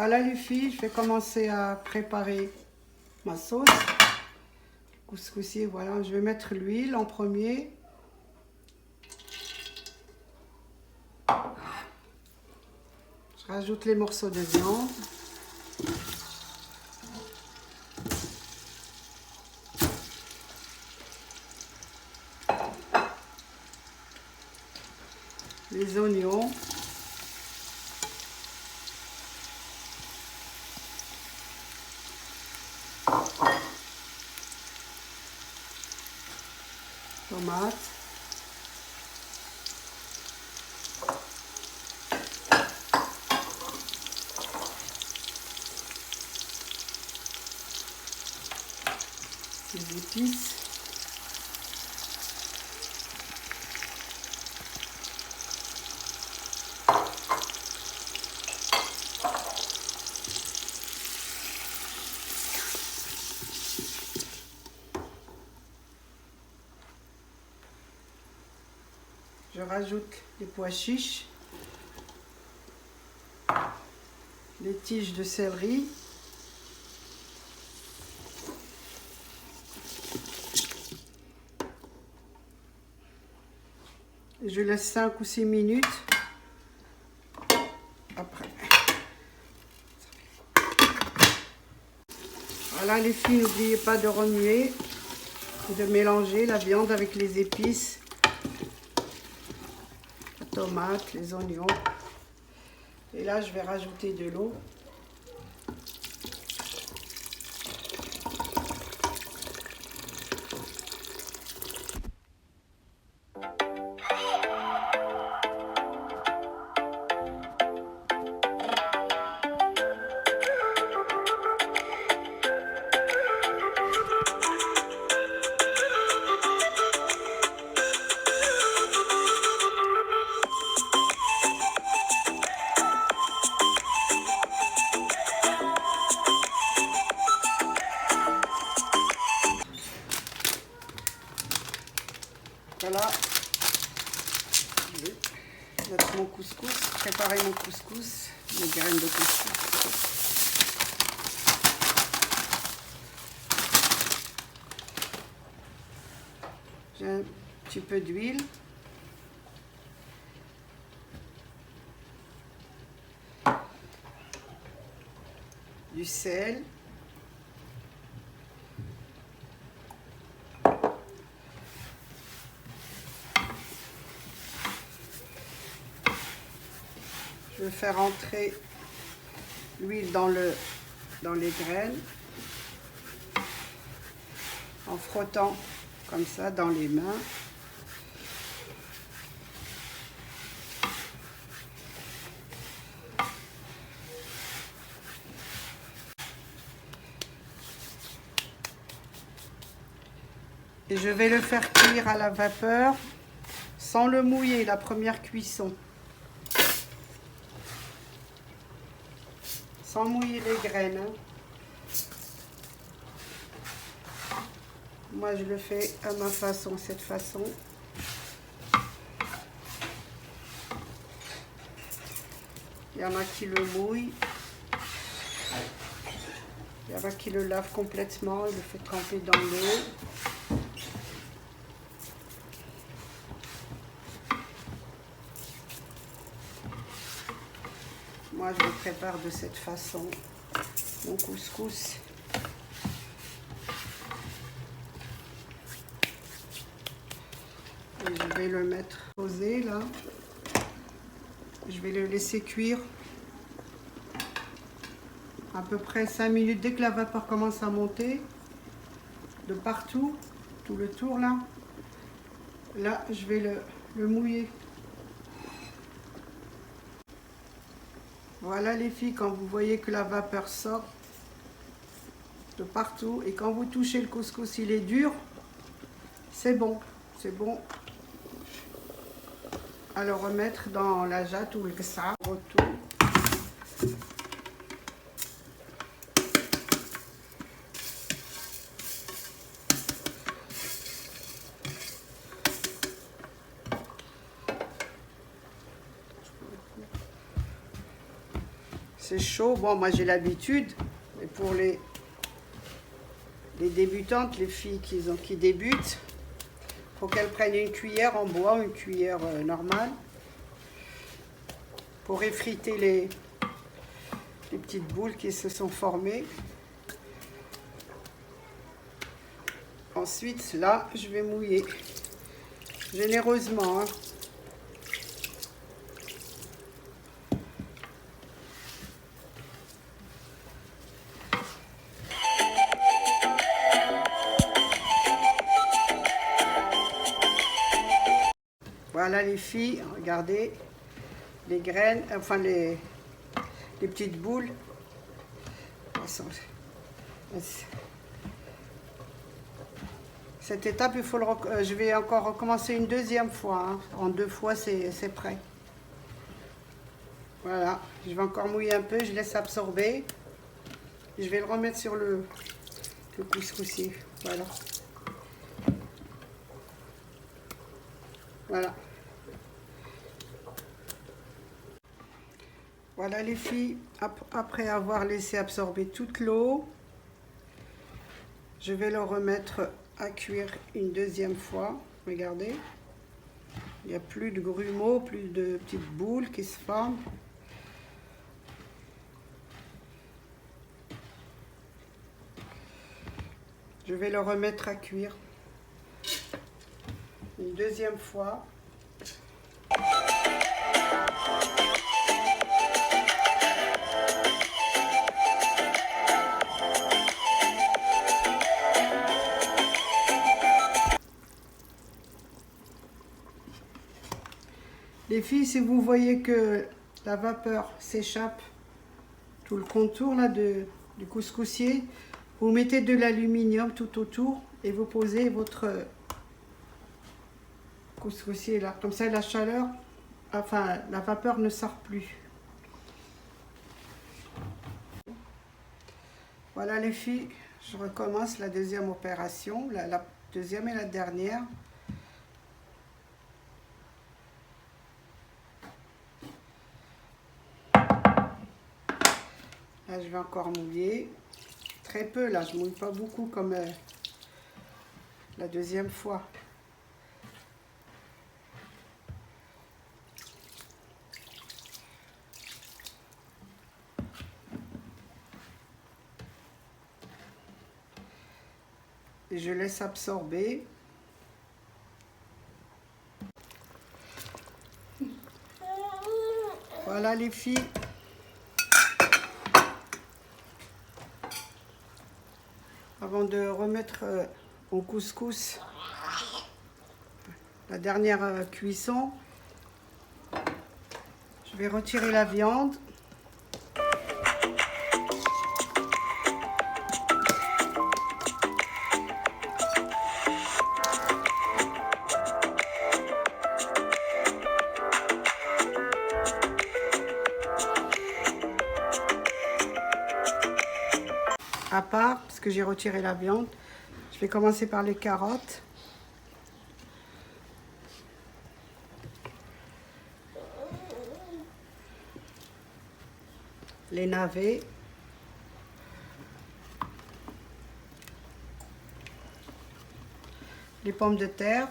Voilà les filles, je vais commencer à préparer ma sauce. Couscoussier, voilà, je vais mettre l'huile en premier. Je rajoute les morceaux de viande. Les oignons. Tomates. Les épices. Je rajoute les pois chiches, les tiges de céleri, je laisse 5 ou 6 minutes après. Voilà les filles, n'oubliez pas de remuer et de mélanger la viande avec les épices, la tomate, les oignons. Et là, je vais rajouter de l'eau. Voilà, je vais mettre mon couscous, préparer mon couscous, mes graines de couscous. J'ai un petit peu d'huile. Du sel. Je vais faire entrer l'huile dans les graines en frottant comme ça dans les mains. Et je vais le faire cuire à la vapeur sans le mouiller la première cuisson. Sans mouiller les graines. Hein. Moi, je le fais à ma façon, cette façon. Il y en a qui le mouillent. Il y en a qui le lavent complètement, il le fait tremper dans l'eau. Moi, je le prépare de cette façon, mon couscous. Et je vais le mettre posé là. Je vais le laisser cuire à peu près 5 minutes. Dès que la vapeur commence à monter, de partout, tout le tour là, je vais le mouiller. Voilà les filles, quand vous voyez que la vapeur sort de partout et quand vous touchez le couscous, il est dur, c'est bon, c'est bon. À le remettre dans la jatte ou le ksa, retour. C'est chaud. Bon, moi j'ai l'habitude. Et pour les débutantes, les filles qui débutent, il faut qu'elles prennent une cuillère en bois, une cuillère normale, pour effriter les petites boules qui se sont formées. Ensuite, là, je vais mouiller généreusement, hein. Voilà les filles, regardez les graines, enfin les petites boules. Cette étape, je vais encore recommencer une deuxième fois, hein. En 2 fois, c'est prêt. Voilà, je vais encore mouiller un peu, je laisse absorber. Je vais le remettre sur le couscoussier. Voilà. Voilà. Voilà les filles, après avoir laissé absorber toute l'eau, je vais le remettre à cuire une deuxième fois. Regardez, il n'y a plus de grumeaux, plus de petites boules qui se forment. Je vais le remettre à cuire une deuxième fois. Les filles, si vous voyez que la vapeur s'échappe tout le contour là du couscoussier, vous mettez de l'aluminium tout autour et vous posez votre couscoussier là. Comme ça, la chaleur, enfin la vapeur ne sort plus. Voilà les filles, je recommence la deuxième opération, la deuxième et la dernière. Là, je vais encore mouiller. Très peu, là, je mouille pas beaucoup comme la deuxième fois. Et je laisse absorber. Voilà les filles. Avant de remettre au couscous la dernière cuisson, je vais retirer la viande. À part, parce que j'ai retiré la viande, je vais commencer par les carottes. Les navets. Les pommes de terre.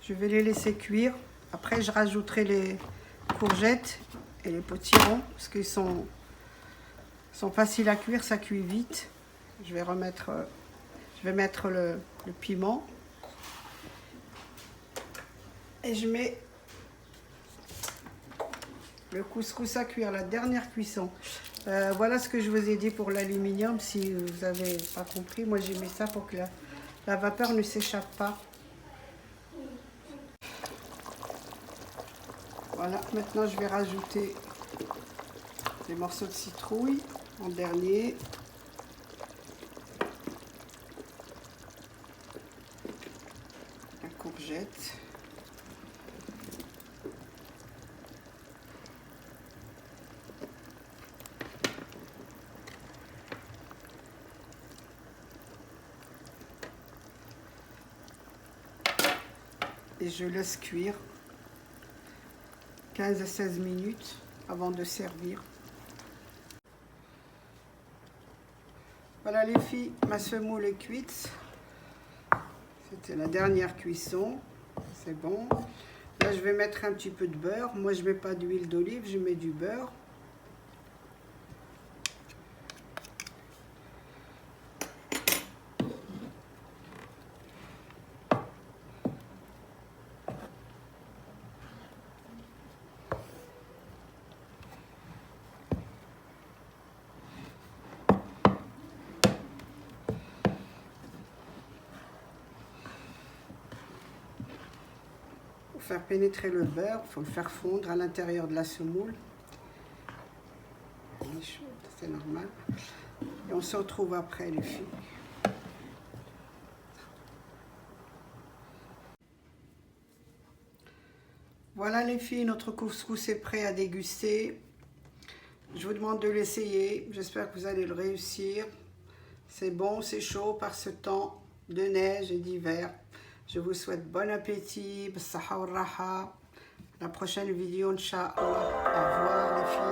Je vais les laisser cuire. Après, je rajouterai les courgettes et les potirons parce qu'ils sont faciles à cuire, ça cuit vite. Je vais mettre le piment et je mets le couscous à cuire, la dernière cuisson. Voilà ce que je vous ai dit pour l'aluminium. Si vous n'avez pas compris, moi j'ai mis ça pour que la vapeur ne s'échappe pas. Voilà, maintenant je vais rajouter les morceaux de citrouille en dernier. La courgette. Et je laisse cuire 15 à 16 minutes avant de servir. Voilà les filles, ma semoule est cuite. C'était la dernière cuisson. C'est bon. Là, je vais mettre un petit peu de beurre. Moi, je ne mets pas d'huile d'olive, je mets du beurre. Pour faire pénétrer le beurre, il faut le faire fondre à l'intérieur de la semoule. Elle est chaude, c'est normal. Et on se retrouve après les filles. Voilà les filles, notre couscous est prêt à déguster. Je vous demande de l'essayer. J'espère que vous allez le réussir. C'est bon, c'est chaud par ce temps de neige et d'hiver. Je vous souhaite bon appétit. La prochaine vidéo, Inch'Allah. Au revoir les filles.